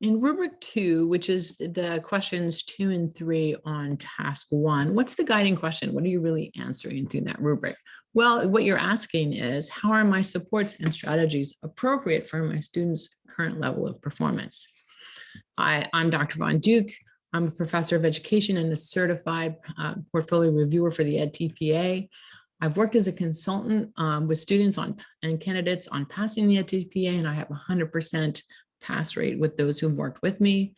In rubric 2, which is the questions 2 and 3 on task 1, what's the guiding question? What are you really answering through that rubric? Well, what you're asking is, how are my supports and strategies appropriate for my students' current level of performance? I'm Dr. Von Duke. I'm a professor of education and a certified portfolio reviewer for the EdTPA. I've worked as a consultant with students and candidates on passing the EdTPA, and I have 100% pass rate with those who've worked with me.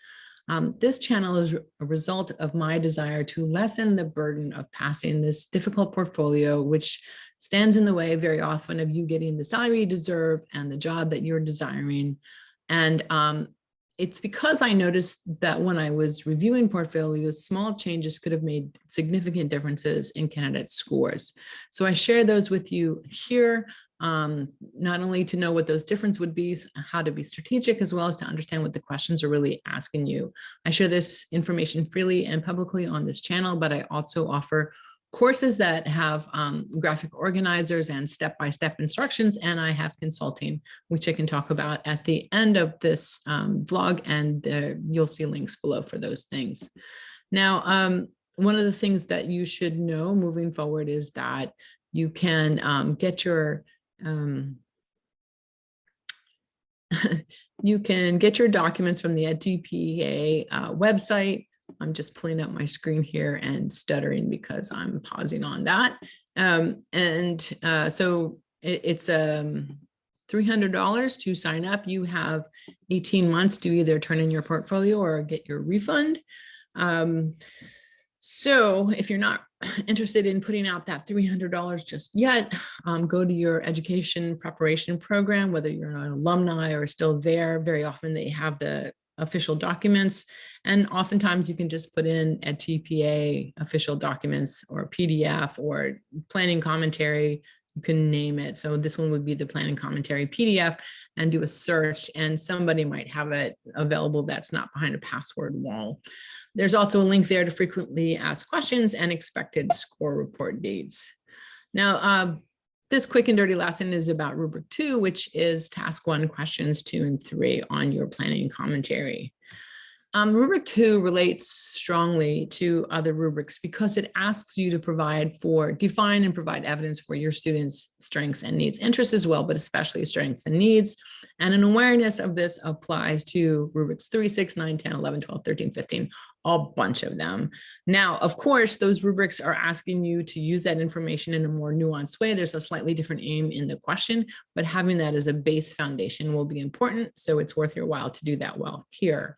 This channel is a result of my desire to lessen the burden of passing this difficult portfolio, which stands in the way very often of you getting the salary you deserve and the job that you're desiring. And it's because I noticed that when I was reviewing portfolios, small changes could have made significant differences in candidate scores. So I share those with you here, not only to know what those differences would be, how to be strategic, as well as to understand what the questions are really asking you. I share this information freely and publicly on this channel, but I also offer courses that have graphic organizers and step-by-step instructions, and I have consulting, which I can talk about at the end of this vlog, and you'll see links below for those things. Now, one of the things that you should know moving forward is that you can get your you can get your documents from the EdTPA website. I'm just pulling up my screen here and stuttering because I'm pausing on that. So it's $300 to sign up. You have 18 months to either turn in your portfolio or get your refund. So if you're not interested in putting out that $300 just yet, go to your education preparation program, whether you're an alumni or still there. Very often they have the official documents, and oftentimes you can just put in EdTPA official documents or PDF or planning commentary, you can name it. So this one would be the planning commentary PDF, and do a search, and somebody might have it available that's not behind a password wall. There's also a link there to frequently asked questions and expected score report dates. Now, this quick and dirty lesson is about rubric 2, which is task 1, questions 2 and 3 on your planning commentary. Rubric 2 relates strongly to other rubrics because it asks you to define and provide evidence for your students' strengths and needs, interests as well, but especially strengths and needs. And an awareness of this applies to rubrics 3, 6, 9, 10, 11, 12, 13, 15, a bunch of them. Now, of course, those rubrics are asking you to use that information in a more nuanced way. There's a slightly different aim in the question, but having that as a base foundation will be important. So it's worth your while to do that well here.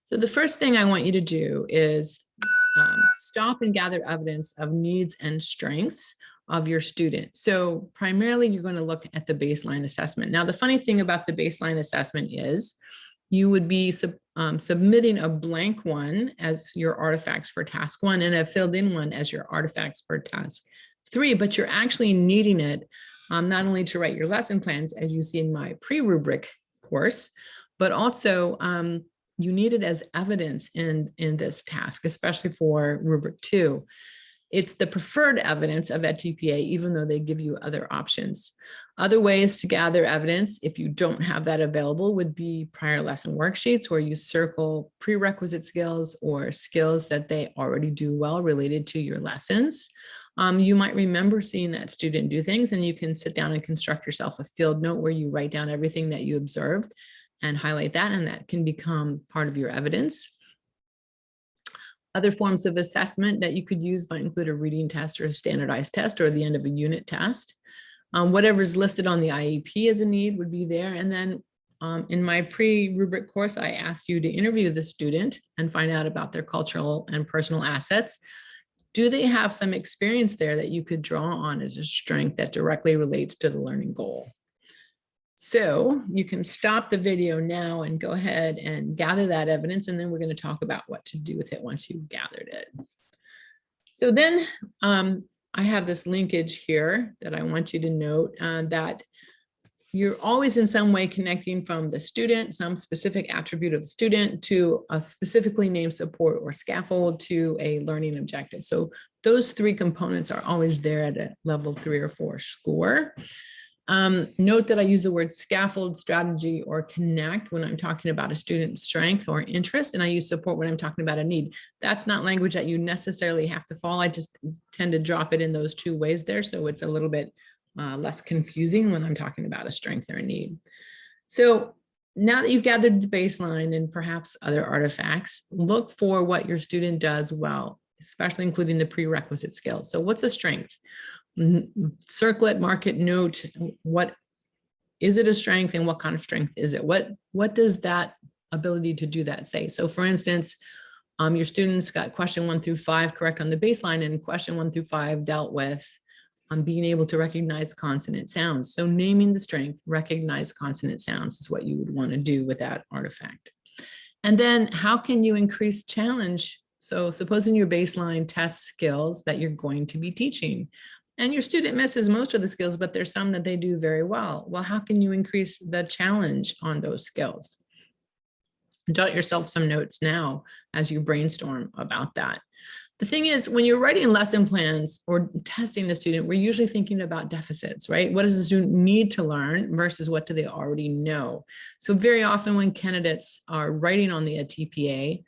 So the first thing I want you to do is stop and gather evidence of needs and strengths of your student. So primarily you're going to look at the baseline assessment. Now, the funny thing about the baseline assessment is you would be submitting a blank one as your artifacts for task 1 and a filled in one as your artifacts for task 3, but you're actually needing it not only to write your lesson plans, as you see in my pre-rubric course, but also you need it as evidence in this task, especially for rubric 2. It's the preferred evidence of EdTPA, even though they give you other options. Other ways to gather evidence, if you don't have that available, would be prior lesson worksheets, where you circle prerequisite skills or skills that they already do well related to your lessons. You might remember seeing that student do things, and you can sit down and construct yourself a field note where you write down everything that you observed and highlight that, and that can become part of your evidence. Other forms of assessment that you could use might include a reading test or a standardized test or the end of a unit test. Whatever's listed on the IEP as a need would be there. And then in my pre-rubric course, I asked you to interview the student and find out about their cultural and personal assets. Do they have some experience there that you could draw on as a strength that directly relates to the learning goal? So you can stop the video now and go ahead and gather that evidence, and then we're going to talk about what to do with it once you've gathered it. So then I have this linkage here that I want you to note, that you're always in some way connecting from the student, some specific attribute of the student, to a specifically named support or scaffold to a learning objective. So those 3 components are always there at a level 3 or 4 score. Note that I use the word scaffold, strategy, or connect when I'm talking about a student's strength or interest, and I use support when I'm talking about a need. That's not language that you necessarily have to follow. I just tend to drop it in those two ways there, so it's a little bit less confusing when I'm talking about a strength or a need. So now that you've gathered the baseline and perhaps other artifacts, look for what your student does well, especially including the prerequisite skills. So what's a strength? Circle it, mark it, note, what is it a strength and what kind of strength is it? What does that ability to do that say? So for instance, your students got question 1 through 5 correct on the baseline, and question 1 through 5 dealt with being able to recognize consonant sounds. So naming the strength, recognize consonant sounds is what you would want to do with that artifact. And then how can you increase challenge? So supposing your baseline test skills that you're going to be teaching, and your student misses most of the skills, but there's some that they do very well. Well, how can you increase the challenge on those skills? Jot yourself some notes now as you brainstorm about that. The thing is, when you're writing lesson plans or testing the student, we're usually thinking about deficits, right? What does the student need to learn versus what do they already know? So very often when candidates are writing on the TPA,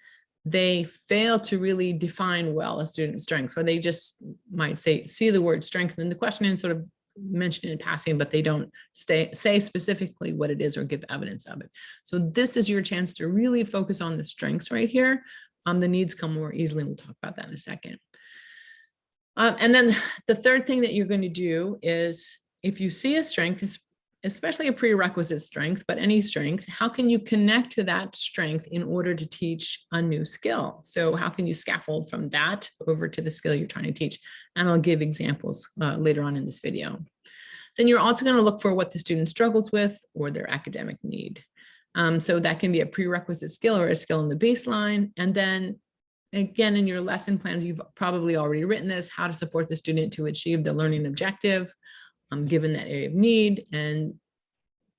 they fail to really define well a student's strengths, or they just might see the word strength in the question and sort of mention it in passing, but they don't say specifically what it is or give evidence of it. So this is your chance to really focus on the strengths right here. The needs come more easily, and we'll talk about that in a second. And then the third thing that you're going to do is, if you see a strength, especially a prerequisite strength, but any strength, how can you connect to that strength in order to teach a new skill? So how can you scaffold from that over to the skill you're trying to teach? And I'll give examples later on in this video. Then you're also going to look for what the student struggles with or their academic need. So that can be a prerequisite skill or a skill in the baseline. And then again, in your lesson plans, you've probably already written this, how to support the student to achieve the learning objective, given that area of need, and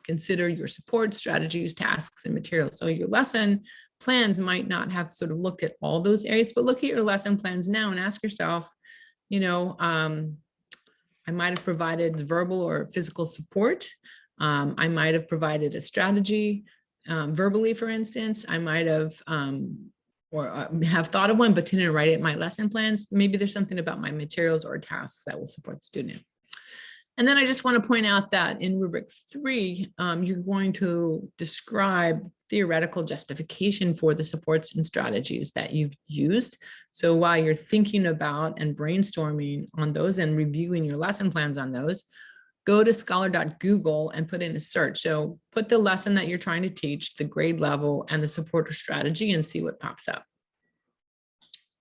consider your support strategies, tasks, and materials. So your lesson plans might not have sort of looked at all those areas, but look at your lesson plans now and ask yourself, I might have provided verbal or physical support. I might have provided a strategy verbally, for instance. I might have have thought of one, but didn't write it in my lesson plans. Maybe there's something about my materials or tasks that will support the student. And then I just want to point out that in rubric 3, you're going to describe theoretical justification for the supports and strategies that you've used. So while you're thinking about and brainstorming on those and reviewing your lesson plans on those, go to scholar.google and put in a search. So put the lesson that you're trying to teach, the grade level, and the support or strategy, and see what pops up.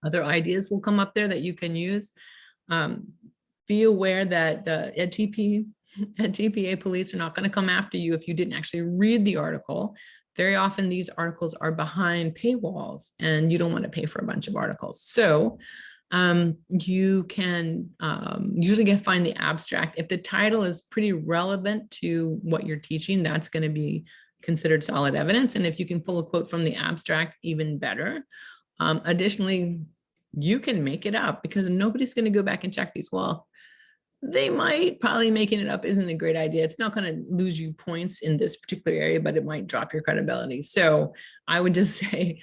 Other ideas will come up there that you can use. Be aware that the TPA police are not going to come after you if you didn't actually read the article. Very often these articles are behind paywalls and you don't want to pay for a bunch of articles. So you can usually find the abstract. If the title is pretty relevant to what you're teaching, that's going to be considered solid evidence. And if you can pull a quote from the abstract, even better. Additionally, you can make it up because nobody's going to go back and check these. Well, they might. Probably making it up isn't a great idea. It's not going to lose you points in this particular area, but it might drop your credibility. So I would just say,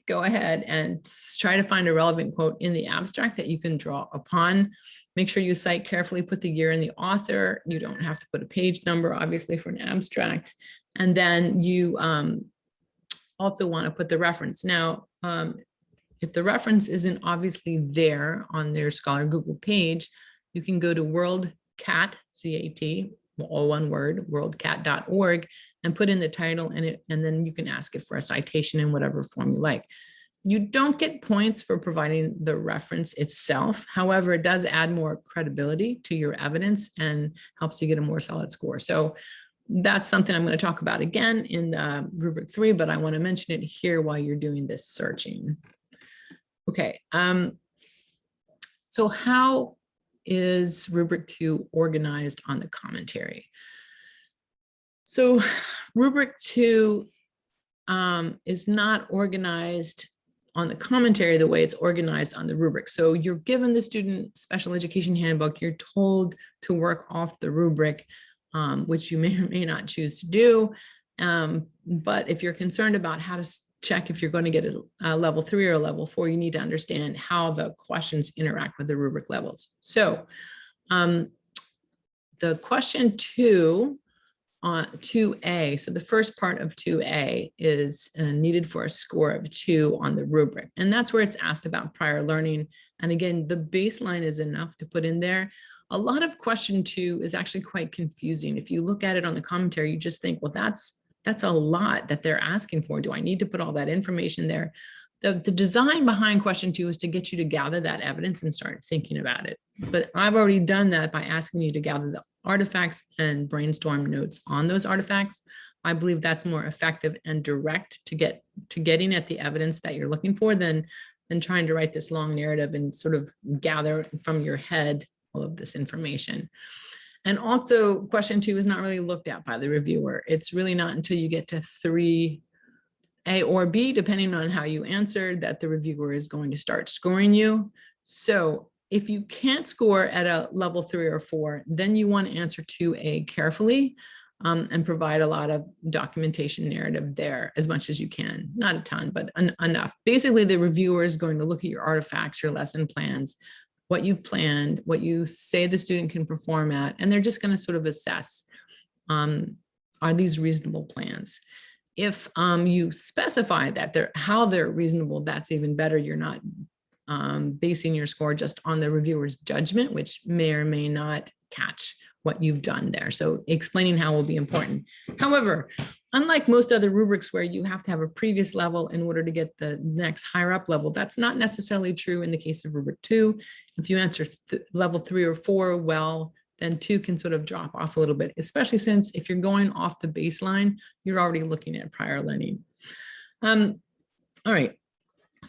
go ahead and try to find a relevant quote in the abstract that you can draw upon. Make sure you cite carefully, put the year and the author. You don't have to put a page number, obviously, for an abstract. And then you also want to put the reference. Now, if the reference isn't obviously there on their Scholar Google page, you can go to WorldCat, C-A-T, all one word, worldcat.org, and put in the title, and then you can ask it for a citation in whatever form you like. You don't get points for providing the reference itself. However, it does add more credibility to your evidence and helps you get a more solid score. So that's something I'm going to talk about again in rubric 3, but I want to mention it here while you're doing this searching. Okay, so how is rubric 2 organized on the commentary? So rubric 2 is not organized on the commentary the way it's organized on the rubric. So you're given the student special education handbook, you're told to work off the rubric. which you may or may not choose to do. But if you're concerned about how to check if you're going to get a level 3 or a level 4, you need to understand how the questions interact with the rubric levels. So the question 2 on 2A, so the first part of 2A is needed for a score of 2 on the rubric. And that's where it's asked about prior learning. And again, the baseline is enough to put in there. A lot of question 2 is actually quite confusing. If you look at it on the commentary, you just think, well, that's a lot that they're asking for. Do I need to put all that information there? The design behind question 2 is to get you to gather that evidence and start thinking about it. But I've already done that by asking you to gather the artifacts and brainstorm notes on those artifacts. I believe that's more effective and direct to getting at the evidence that you're looking for than trying to write this long narrative and sort of gather from your head all of this information. And also question 2 is not really looked at by the reviewer. It's really not until you get to 3A or B, depending on how you answered, that the reviewer is going to start scoring you. So if you can't score at a level 3 or 4, then you want to answer 2A carefully and provide a lot of documentation narrative there as much as you can. Not a ton, but enough. Basically, the reviewer is going to look at your artifacts, your lesson plans, what you've planned, what you say the student can perform at, and they're just going to sort of assess, are these reasonable plans? If you specify that how they're reasonable, that's even better. You're not basing your score just on the reviewer's judgment, which may or may not catch what you've done there. So explaining how will be important. However, unlike most other rubrics where you have to have a previous level in order to get the next higher up level, that's not necessarily true in the case of rubric 2. If you answer level 3 or 4 well, then 2 can sort of drop off a little bit, especially since if you're going off the baseline, you're already looking at prior learning. All right.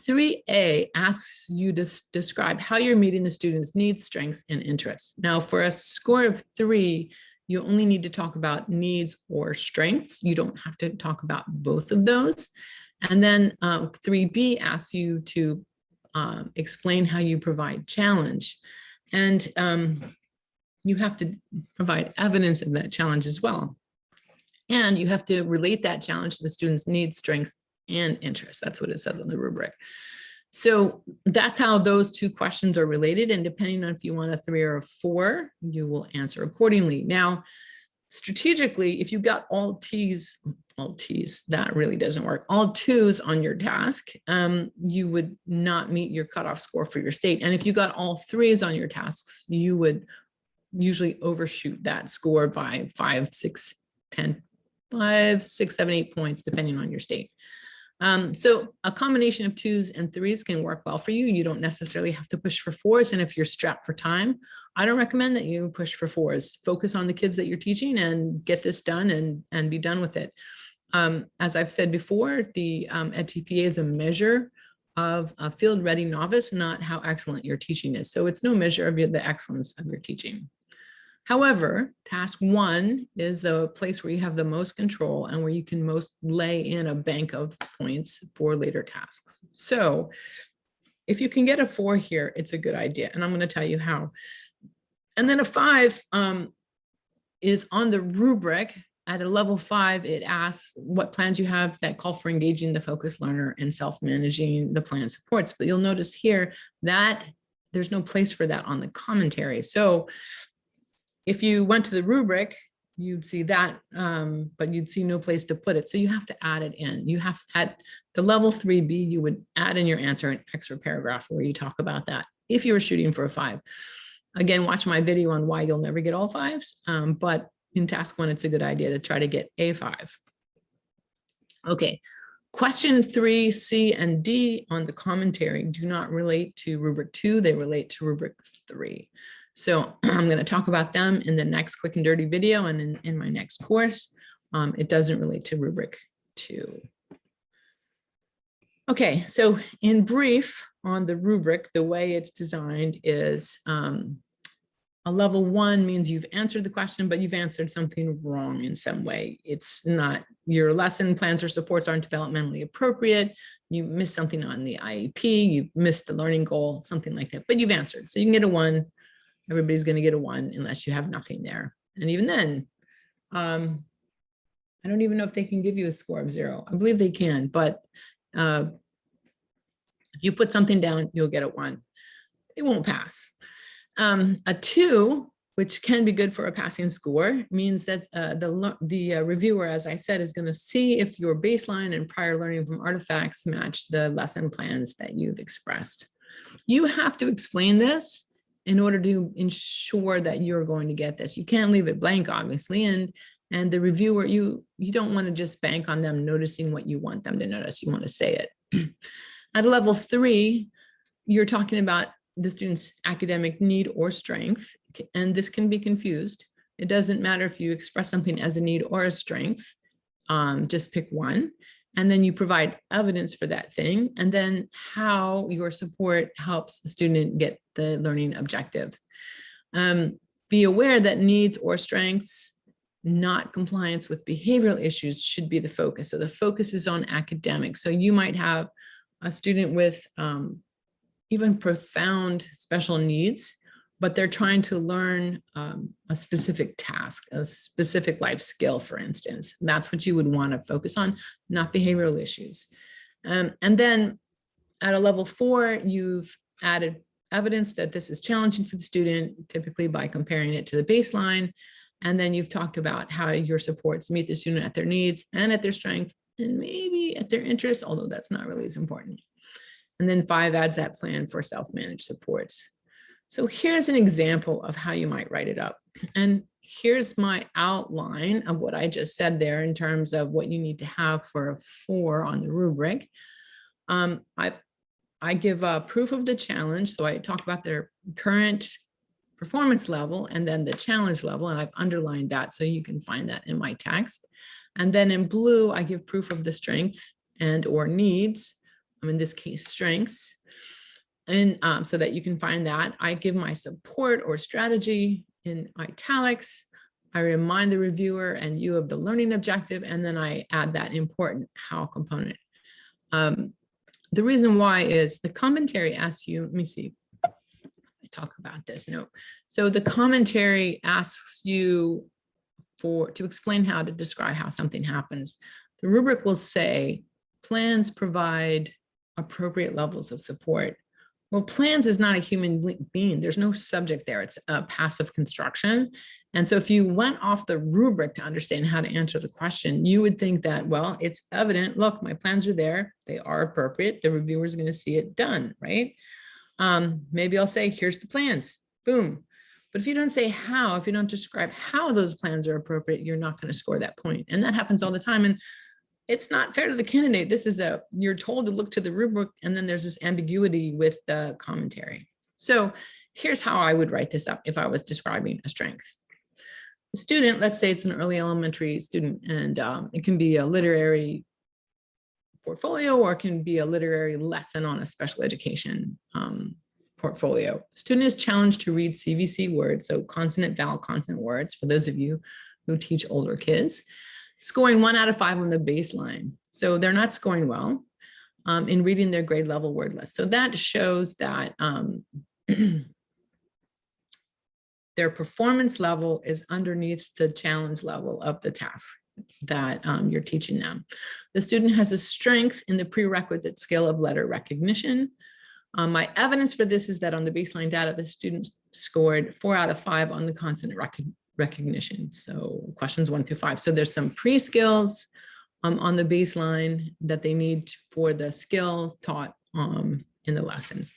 3A asks you to describe how you're meeting the student's needs, strengths, and interests. Now, for a score of 3, you only need to talk about needs or strengths. You don't have to talk about both of those. And then 3B asks you to explain how you provide challenge. And you have to provide evidence of that challenge as well. And you have to relate that challenge to the student's needs, strengths, and interests. That's what it says on the rubric. So that's how those 2 questions are related. And depending on if you want a 3 or a 4, you will answer accordingly. Now, strategically, if you got all T's, that really doesn't work. All 2s on your task, you would not meet your cutoff score for your state. And if you got all 3s on your tasks, you would usually overshoot that score by 5, 6, 7, 8 points, depending on your state. So a combination of 2s and 3s can work well for you. You don't necessarily have to push for 4s. And if you're strapped for time, I don't recommend that you push for 4s. Focus on the kids that you're teaching and get this done and be done with it. As I've said before, the EdTPA is a measure of a field-ready novice, not how excellent your teaching is. So it's no measure of the excellence of your teaching. However, task 1 is the place where you have the most control and where you can most lay in a bank of points for later tasks. So if you can get a 4 here, it's a good idea. And I'm going to tell you how. And then a 5 is on the rubric. At a level 5, it asks what plans you have that call for engaging the focused learner and self-managing the plan supports. But you'll notice here that there's no place for that on the commentary. So if you went to the rubric, you'd see that, but you'd see no place to put it. So you have to add it in. You have at the level 3B, you would add in your answer an extra paragraph where you talk about that if you were shooting for a 5. Again, watch my video on why you'll never get all 5s, but in task 1, it's a good idea to try to get a 5. Okay, question 3, C, and D on the commentary do not relate to rubric 2, they relate to rubric 3. So I'm going to talk about them in the next quick and dirty video and in my next course. It doesn't relate to rubric 2. Okay, so in brief on the rubric, the way it's designed is a level 1 means you've answered the question, but you've answered something wrong in some way. It's not, your lesson plans or supports aren't developmentally appropriate. You missed something on the IEP, you've missed the learning goal, something like that, but you've answered. So you can get a 1. Everybody's going to get a 1 unless you have nothing there. And even then, I don't even know if they can give you a score of 0. I believe they can, but if you put something down, you'll get a 1. It won't pass. A 2, which can be good for a passing score, means that the reviewer, as I said, is going to see if your baseline and prior learning from artifacts match the lesson plans that you've expressed. You have to explain this in order to ensure that you're going to get this. You can't leave it blank, obviously, and the reviewer, you don't want to just bank on them noticing what you want them to notice. You want to say it. At a level 3, you're talking about the student's academic need or strength, and this can be confused. It doesn't matter if you express something as a need or a strength, just pick one, and then you provide evidence for that thing, and then how your support helps the student get the learning objective. Be aware that needs or strengths, not compliance with behavioral issues, should be the focus. So the focus is on academics. So you might have a student with even profound special needs, but they're trying to learn a specific task, a specific life skill, for instance. That's what you would want to focus on, not behavioral issues. And then at a level 4, you've added evidence that this is challenging for the student, typically by comparing it to the baseline. And then you've talked about how your supports meet the student at their needs and at their strength, and maybe at their interests, although that's not really as important. And then 5 adds that plan for self-managed supports. So here's an example of how you might write it up. And here's my outline of what I just said there in terms of what you need to have for a 4 on the rubric. I give a proof of the challenge. So I talked about their current performance level and then the challenge level, and I've underlined that so you can find that in my text. And then in blue, I give proof of the strength and or needs, in this case, strengths, and so that you can find that. I give my support or strategy in italics. I remind the reviewer and you of the learning objective, and then I add that important how component. The reason why is the commentary asks you, let me see, I talk about this, no. So the commentary asks you to explain how to describe how something happens. The rubric will say, plans provide appropriate levels of support. Well, plans is not a human being. There's no subject there. It's a passive construction. And so if you went off the rubric to understand how to answer the question, you would think that, well, it's evident. Look, my plans are there. They are appropriate. The reviewer is going to see it done, right? Maybe I'll say, here's the plans. Boom. But if you don't say how, if you don't describe how those plans are appropriate, you're not going to score that point. And that happens all the time. And it's not fair to the candidate. This is you're told to look to the rubric, and then there's this ambiguity with the commentary. So here's how I would write this up if I was describing a strength. The student, let's say it's an early elementary student, and it can be a literary portfolio, or it can be a literary lesson on a special education portfolio. The student is challenged to read CVC words, so consonant, vowel, consonant words, for those of you who teach older kids, scoring 1 out of 5 on the baseline. So they're not scoring well in reading their grade level word list. So that shows that their performance level is underneath the challenge level of the task that you're teaching them. The student has a strength in the prerequisite skill of letter recognition. My evidence for this is that on the baseline data, the student scored 4 out of 5 on the consonant recognition. So questions 1 through 5. So there's some pre-skills on the baseline that they need for the skills taught in the lessons.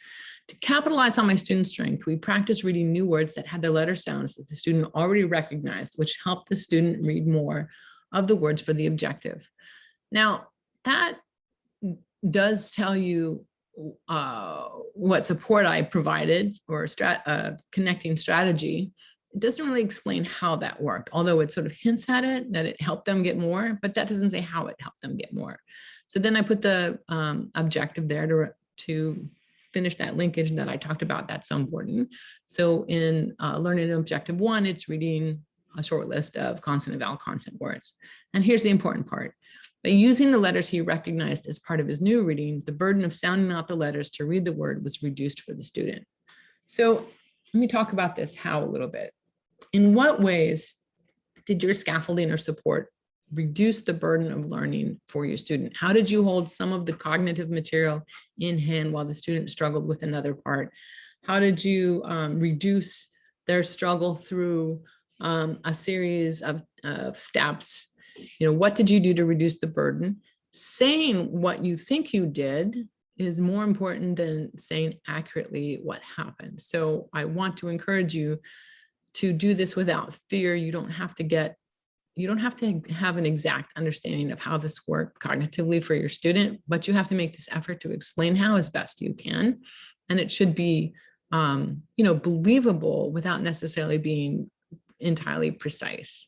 To capitalize on my student's strength, we practice reading new words that had the letter sounds that the student already recognized, which helped the student read more of the words for the objective. Now, that does tell you what support I provided, or connecting strategy. It doesn't really explain how that worked, although it sort of hints at it, that it helped them get more, but that doesn't say how it helped them get more. So then I put the objective there to finish that linkage that I talked about. That's so important. So in learning objective 1, it's reading a short list of consonant, vowel, consonant words. And here's the important part. By using the letters he recognized as part of his new reading, the burden of sounding out the letters to read the word was reduced for the student. So let me talk about this how a little bit. In what ways did your scaffolding or support reduce the burden of learning for your student? How did you hold some of the cognitive material in hand while the student struggled with another part? How did you reduce their struggle through a series of steps? What did you do to reduce the burden? Saying what you think you did is more important than saying accurately what happened. So I want to encourage you to do this without fear. You don't have to have an exact understanding of how this worked cognitively for your student, but you have to make this effort to explain how as best you can. And it should be, believable without necessarily being entirely precise.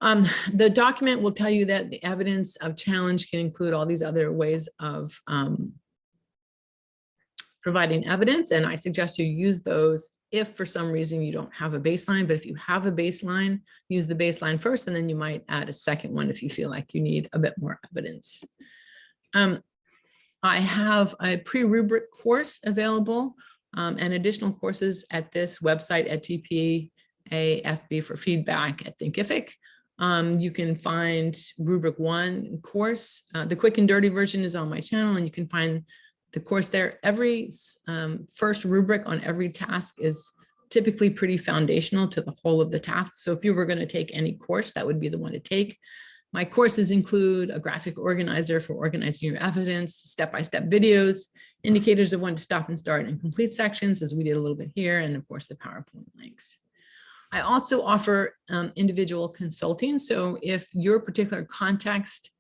The document will tell you that the evidence of challenge can include all these other ways of providing evidence, and I suggest you use those if for some reason you don't have a baseline. But if you have a baseline, use the baseline first, and then you might add a second one if you feel like you need a bit more evidence. I have a pre-rubric course available and additional courses at this website at TPAFB for feedback at Thinkific. You can find rubric 1 course. The quick and dirty version is on my channel, and you can find the course there. Every first rubric on every task is typically pretty foundational to the whole of the task. So if you were going to take any course, that would be the one to take. My courses include a graphic organizer for organizing your evidence, step-by-step videos, indicators of when to stop and start and complete sections, as we did a little bit here, and of course the PowerPoint links. I also offer individual consulting. So if your particular context,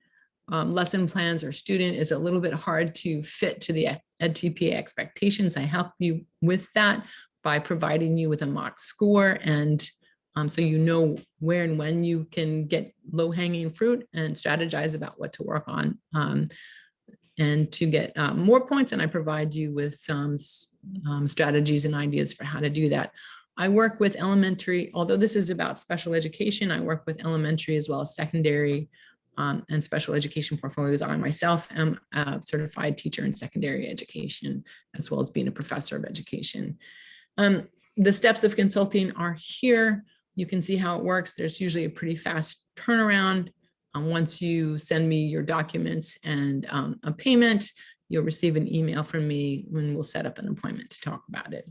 lesson plans, or student is a little bit hard to fit to the EdTPA expectations, I help you with that by providing you with a mock score, and so you know where and when you can get low-hanging fruit and strategize about what to work on. And to get more points, and I provide you with some strategies and ideas for how to do that. I work with elementary, although this is about special education, I work with elementary as well as secondary and special education portfolios. I myself am a certified teacher in secondary education, as well as being a professor of education. The steps of consulting are here. You can see how it works. There's usually a pretty fast turnaround. Once you send me your documents and a payment, you'll receive an email from me when we'll set up an appointment to talk about it.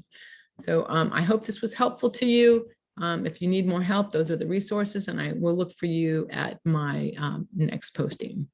So I hope this was helpful to you. If you need more help, those are the resources, and I will look for you at my next posting.